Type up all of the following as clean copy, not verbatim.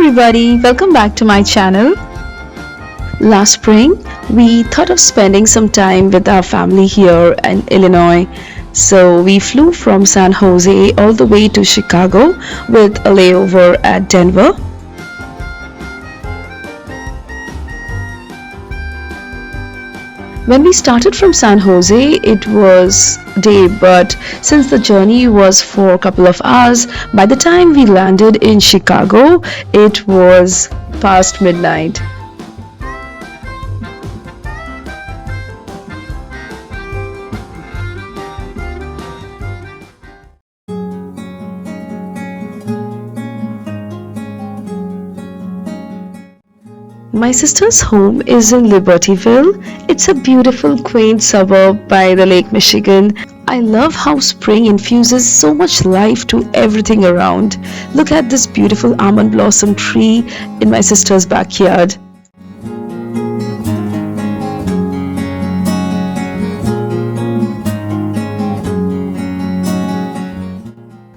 everybody, welcome back to my channel. Last spring, we thought of spending some time with our family here in Illinois. So we flew from San Jose all the way to Chicago with a layover at Denver. When we started from San Jose, it was day, but since the journey was for a couple of hours, by the time we landed in Chicago, it was past midnight. My sister's home is in Libertyville. It's a beautiful, quaint suburb by the Lake Michigan. I love how spring infuses so much life to everything around. Look at this beautiful almond blossom tree in my sister's backyard.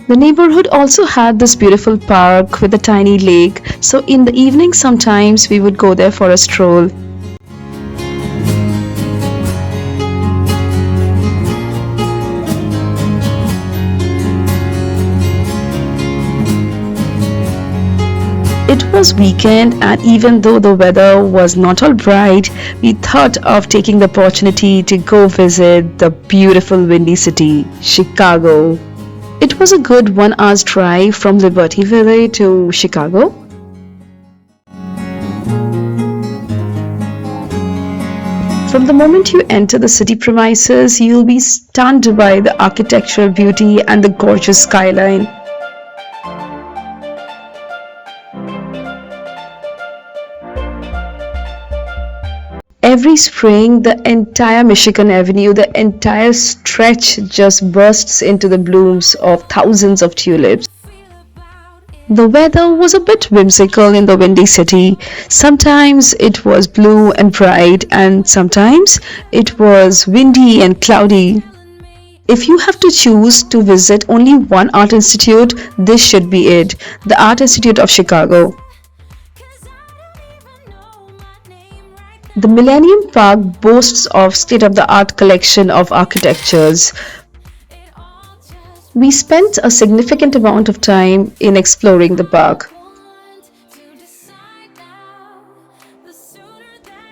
The neighborhood also had this beautiful park with a tiny lake, so in the evening sometimes we would go there for a stroll. It was weekend, and even though the weather was not all bright, we thought of taking the opportunity to go visit the beautiful windy city, Chicago. It was a good 1 hour's drive from Libertyville to Chicago. From the moment you enter the city premises, you'll be stunned by the architectural beauty and the gorgeous skyline. Every spring, the entire Michigan Avenue, the entire stretch just bursts into the blooms of thousands of tulips. The weather was a bit whimsical in the windy city. Sometimes it was blue and bright, and sometimes it was windy and cloudy. If you have to choose to visit only one art institute, this should be it, the Art Institute of Chicago. The Millennium Park boasts of state-of-the-art collection of architectures. We spent a significant amount of time in exploring the park.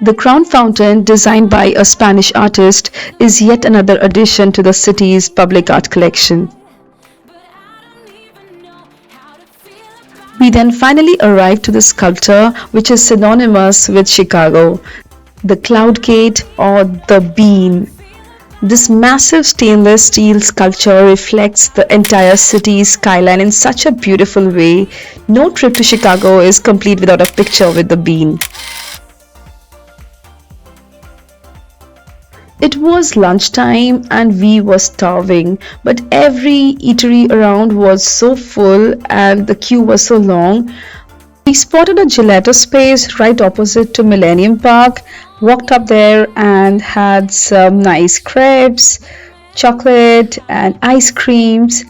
The Crown Fountain, designed by a Spanish artist, is yet another addition to the city's public art collection. We then finally arrived to the sculpture which is synonymous with Chicago, the Cloud Gate or the Bean. This massive stainless steel sculpture reflects the entire city's skyline in such a beautiful way. No trip to Chicago is complete without a picture with the Bean. It was lunchtime and we were starving, but every eatery around was so full and the queue was so long. We spotted a gelato space right opposite to Millennium Park, walked up there and had some nice crepes, chocolate and ice creams.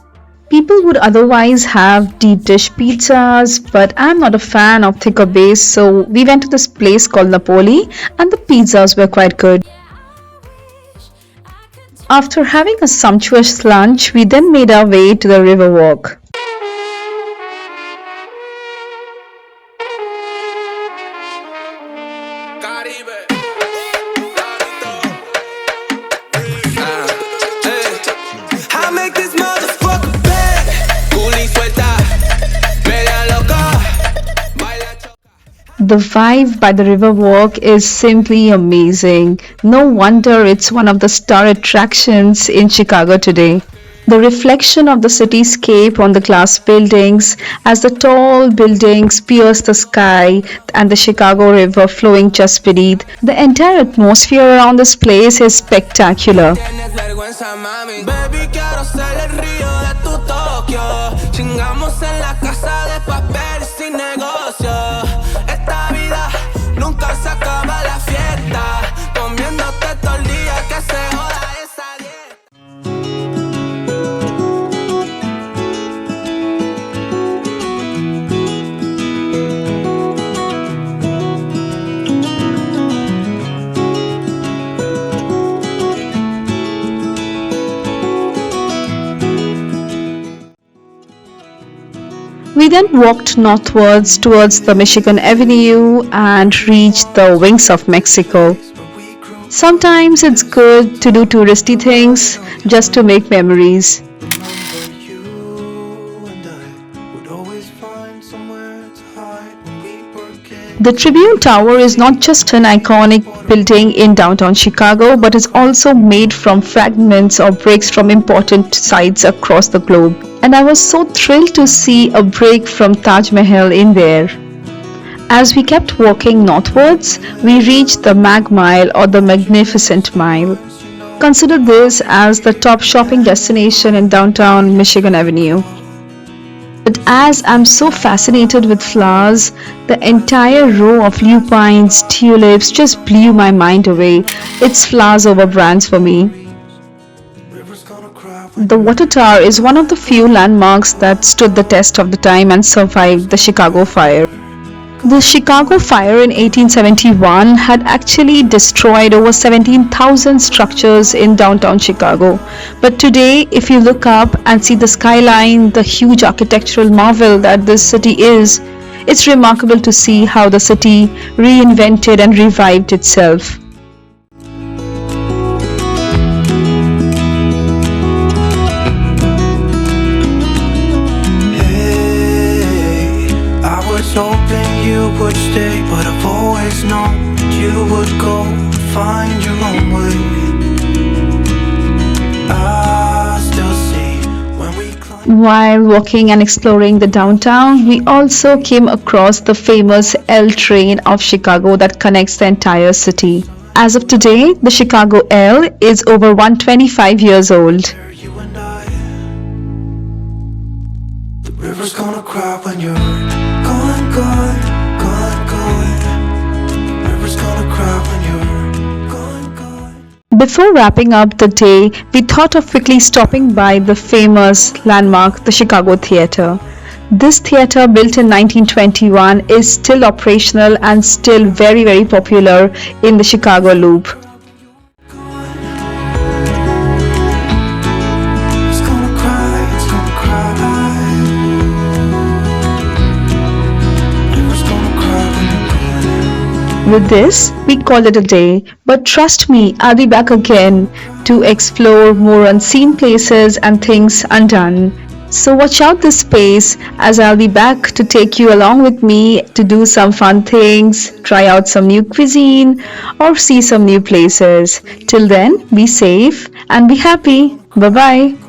People would otherwise have deep dish pizzas, but I'm not a fan of thicker base, so we went to this place called Napoli and the pizzas were quite good. After having a sumptuous lunch, we then made our way to the Riverwalk. The vibe by the Riverwalk is simply amazing. No wonder it's one of the star attractions in Chicago today. The reflection of the cityscape on the glass buildings as the tall buildings pierce the sky and the Chicago River flowing just beneath. The entire atmosphere around this place is spectacular. We then walked northwards towards the Michigan Avenue and reached the Wings of Mexico. Sometimes it's good to do touristy things just to make memories. Remember you and I would always find somewhere to hide when we were kids. The Tribune Tower is not just an iconic building in downtown Chicago, but is also made from fragments or bricks from important sites across the globe. And I was so thrilled to see a brick from Taj Mahal in there. As we kept walking northwards, we reached the Mag Mile or the Magnificent Mile. Consider this as the top shopping destination in downtown Michigan Avenue. But as I'm so fascinated with flowers, the entire row of lupines, tulips just blew my mind away. It's flowers over brands for me. River's gonna cry when The Water Tower is one of the few landmarks that stood the test of the time and survived the Chicago fire. The Chicago fire in 1871 had actually destroyed over 17,000 structures in downtown Chicago. But today, if you look up and see the skyline, the huge architectural marvel that this city is, it's remarkable to see how the city reinvented and revived itself. hey, I was hoping you would stay, but I've always known you would go find your own way. I still see when we climb. While walking and exploring the downtown, we also came across the famous L train of Chicago that connects the entire city. As of today, the Chicago L is over 125 years old. You and I. The river's gonna cry when you're gone, gone, gone, gone. The river's gonna cry when you're gone, gone. Before wrapping up the day, we thought of quickly stopping by the famous landmark, the Chicago Theatre. This theatre, built in 1921, is still operational and still very, very popular in the Chicago Loop. It's gonna cry, it's gonna cry. River's gonna cry when you're gone. With this, we call it a day. But trust me, I'll be back again to explore more unseen places and things undone. So watch out this space as I'll be back to take you along with me to do some fun things, try out some new cuisine, or see some new places. Till then, be safe and be happy. Bye bye.